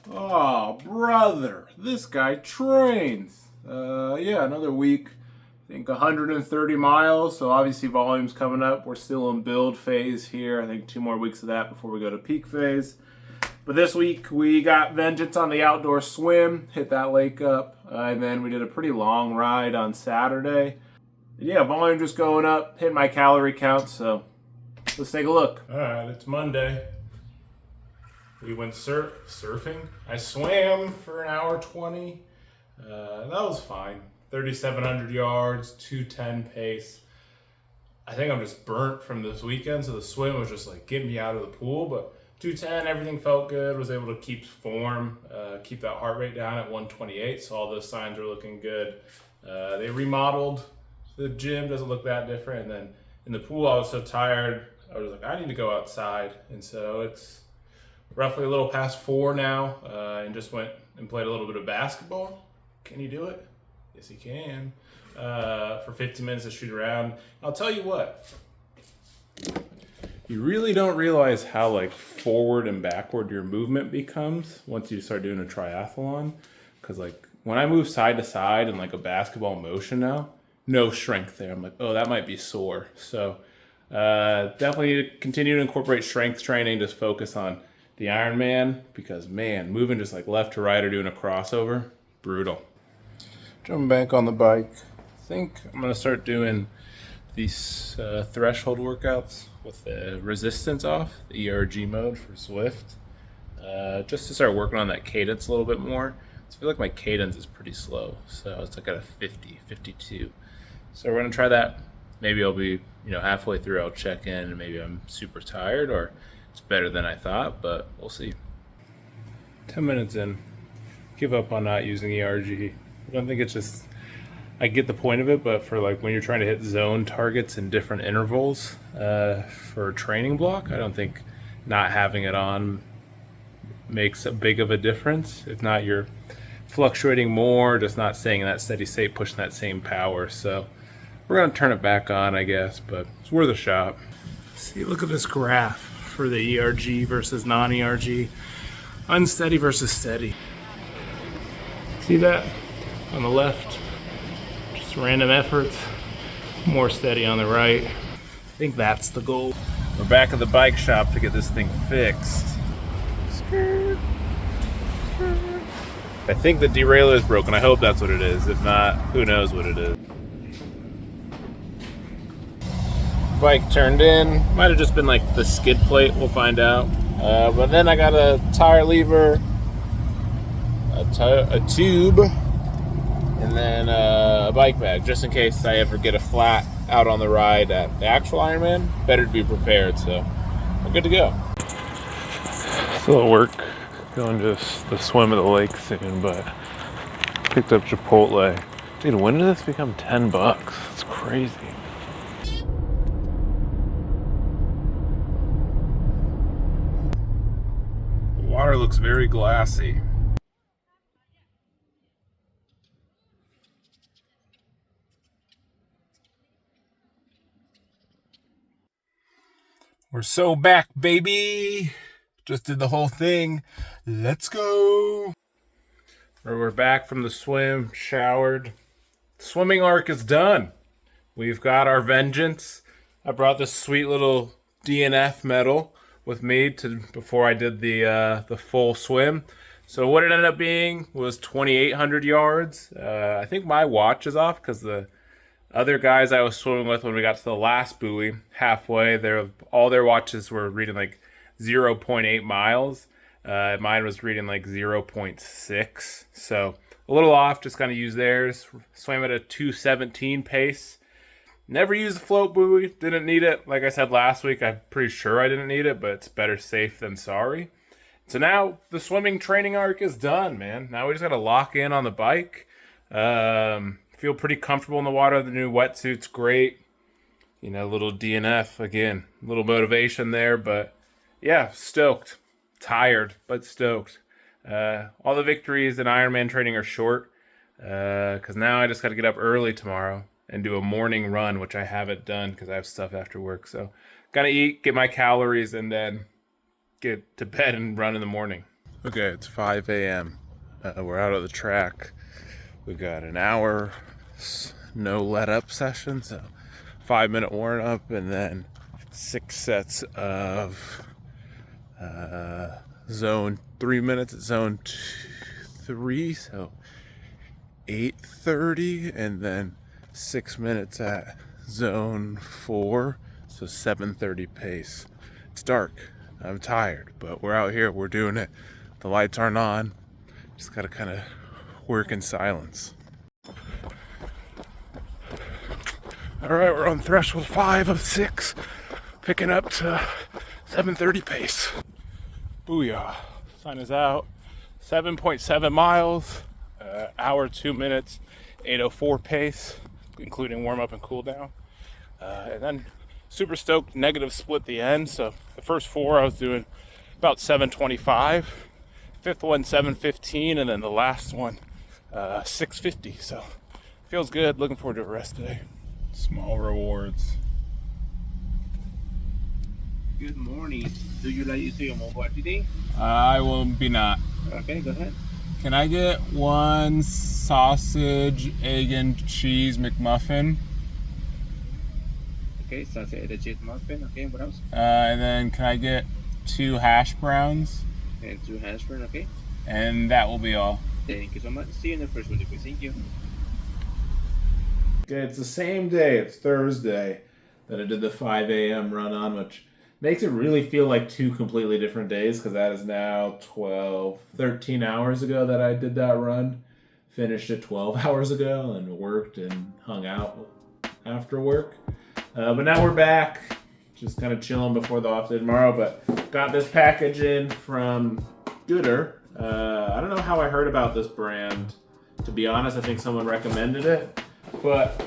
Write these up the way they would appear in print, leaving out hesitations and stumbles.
Oh, brother, this guy trains. Yeah, another week. I think 130 miles, so obviously volume's coming up. We're still in build phase here. I think 2 more weeks of that before we go to peak phase. But this week we got vengeance on the outdoor swim, hit that lake up, and then we did a pretty long ride on Saturday. And yeah, volume just going up, hit my calorie count, so let's take a look. All right, it's Monday. We went surfing. I swam for an hour 20. That was fine. 3,700 yards, 210 pace. I think I'm just burnt from this weekend, so the swim was just like getting me out of the pool. But 210, everything felt good. Was able to keep form, keep that heart rate down at 128. So all those signs are looking good. They remodeled the gym, doesn't look that different. And then in the pool, I was so tired. I was like, I need to go outside, and so it's roughly a little past 4 now, and just went and played a little bit of basketball. Can he do it? Yes, he can. For 15 minutes to shoot around. I'll tell you what. You really don't realize how like forward and backward your movement becomes once you start doing a triathlon. Because like when I move side to side in like a basketball motion now, no strength there. I'm like, oh, that might be sore. So definitely continue to incorporate strength training. Just focus on the Ironman, because man, moving just like left to right or doing a crossover, brutal. Jumping back on the bike. I think I'm gonna start doing these threshold workouts with the resistance off, the ERG mode for Swift, just to start working on that cadence a little bit more. I feel like my cadence is pretty slow, so it's like at a 50, 52. So we're gonna try that. Maybe I'll be, halfway through I'll check in and maybe I'm super tired or it's better than I thought, but we'll see. 10 minutes in, give up on not using ERG. I don't think it's just, I get the point of it, but for like when you're trying to hit zone targets in different intervals for a training block, I don't think not having it on makes a big of a difference. If not, you're fluctuating more, just not staying in that steady state, pushing that same power. So we're gonna turn it back on, I guess, but it's worth a shot. See, look at this graph for the ERG versus non-ERG, unsteady versus steady. See that on the left? Just random efforts, more steady on the right. I think that's the goal. We're back at the bike shop to get this thing fixed. I think the derailleur is broken. I hope that's what it is. If not, who knows what it is. Bike turned in. Might have just been like the skid plate. We'll find out. But then I got a tire lever, a tube, and then a bike bag, just in case I ever get a flat out on the ride at the actual Ironman. Better to be prepared. So we're good to go. Still at work, going to the swim of the lake soon, but picked up Chipotle. Dude, when did this become $10? It's crazy. Water looks very glassy. We're so back, baby. Just did the whole thing. Let's go. We're back from the swim, showered. Swimming arc is done. We've got our vengeance. I brought this sweet little DNF medal with me before I did the full swim. So what it ended up being was 2,800 yards. I think my watch is off because the other guys I was swimming with when we got to the last buoy, halfway, all their watches were reading like 0.8 miles. Mine was reading like 0.6. So a little off, just kind of used theirs. Swam at a 2:17 pace. Never used the float buoy, didn't need it. Like I said last week, I'm pretty sure I didn't need it, but it's better safe than sorry. So now the swimming training arc is done, man. Now we just got to lock in on the bike. Feel pretty comfortable in the water. The new wetsuit's great. Little DNF, again, a little motivation there, but yeah, stoked. Tired, but stoked. All the victories in Ironman training are short, because now I just got to get up early tomorrow and do a morning run, which I haven't done because I have stuff after work. So gotta eat, get my calories, and then get to bed and run in the morning. Okay, it's 5 a.m. We're out at the track. We've got an hour no let up session, so 5-minute warm up, and then 6 sets of zone 3 minutes at zone 3, so 8:30, and then 6 minutes at zone 4, so 7:30 pace. It's dark. I'm tired, but we're out here. We're doing it. The lights aren't on. Just gotta kind of work in silence. All right, we're on threshold 5 of 6, picking up to 7:30 pace. Booyah! Sign is out. 7.7 miles, hour 2 minutes, 8:04 pace, including warm up and cool down. And then super stoked, negative split the end. So the first 4 I was doing about 7:25, fifth one 7:15, and then the last one 6:50. So feels good. Looking forward to a rest day. Small rewards. Good morning. Do you like using your mobile today? I will be not. Okay, go ahead. Can I get one sausage, egg, and cheese McMuffin? Okay, sausage and cheese muffin. Okay, what else? And then can I get 2 hash browns? And 2 hash browns. Okay. And that will be all. Thank you so much. See you in the first one. Thank you. Okay, it's the same day. It's Thursday that I did the 5 a.m. run on, which makes it really feel like 2 completely different days, because that is now 13 hours ago that I did that run. Finished it 12 hours ago and worked and hung out after work. But now we're back, just kind of chilling before the off day tomorrow. But got this package in from Goodr. I don't know how I heard about this brand. To be honest, I think someone recommended it. But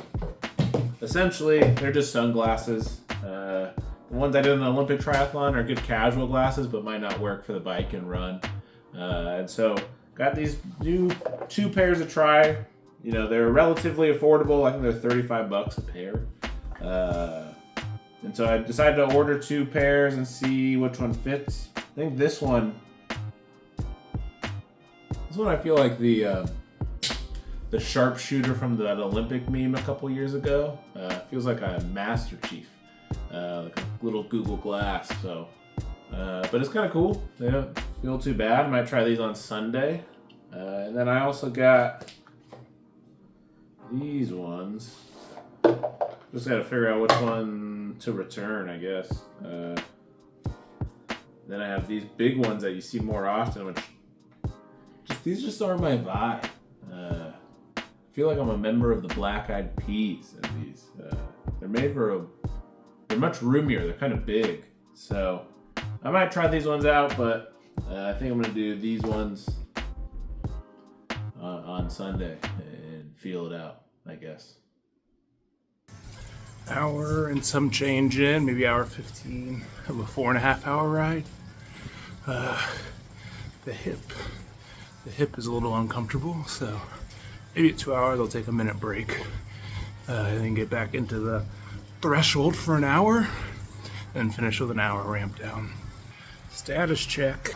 essentially, they're just sunglasses. The ones I did in the Olympic triathlon are good casual glasses, but might not work for the bike and run. And so got these new 2 pairs to try. You know, they're relatively affordable. I think they're $35 a pair. And so I decided to order 2 pairs and see which one fits. I think this one I feel like the sharpshooter from that Olympic meme a couple years ago. Feels like a Master Chief, like a little Google Glass. So, but it's kind of cool. They don't feel too bad. I might try these on Sunday. And then I also got these ones. Just got to figure out which one to return, I guess. Then I have these big ones that you see more often, which these just aren't my vibe. I feel like I'm a member of the Black Eyed Peas. And these, they're much roomier. They're kind of big. So I might try these ones out, but I think I'm gonna do these ones on Sunday and feel it out, I guess. Hour and some change in, maybe hour 15 of a 4.5 hour ride. The hip is a little uncomfortable, so maybe at 2 hours I'll take a minute break and then get back into the threshold for an hour and finish with an hour ramp down. Status check.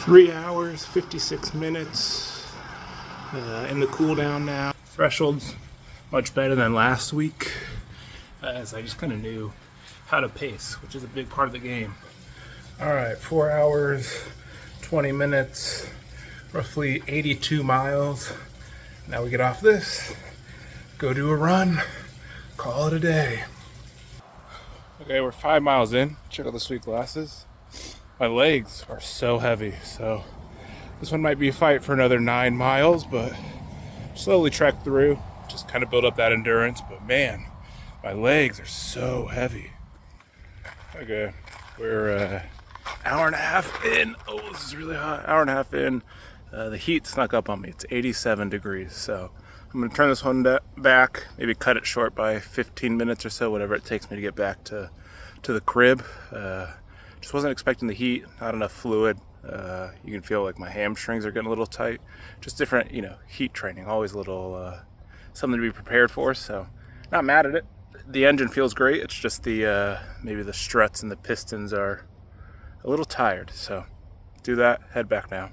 3 hours, 56 minutes in the cool down now. Threshold's much better than last week, as I just kind of knew how to pace, which is a big part of the game. All right, 4 hours, 20 minutes, roughly 82 miles. Now we get off this, go do a run, call it a day. Okay, we're 5 miles in. Check out the sweet glasses. My legs are so heavy, so this one might be a fight for another 9 miles, but slowly trek through, just kind of build up that endurance. But man, my legs are so heavy. Okay, we're hour and a half in. Oh, this is really hot. Hour and a half in. The heat snuck up on me. It's 87 degrees, so I'm gonna turn this one back, maybe cut it short by 15 minutes or so, whatever it takes me to get back to the crib. Just wasn't expecting the heat, not enough fluid. You can feel like my hamstrings are getting a little tight. Just different, heat training, always a little something to be prepared for, so not mad at it. The engine feels great. It's just the maybe the struts and the pistons are a little tired. So do that, head back now.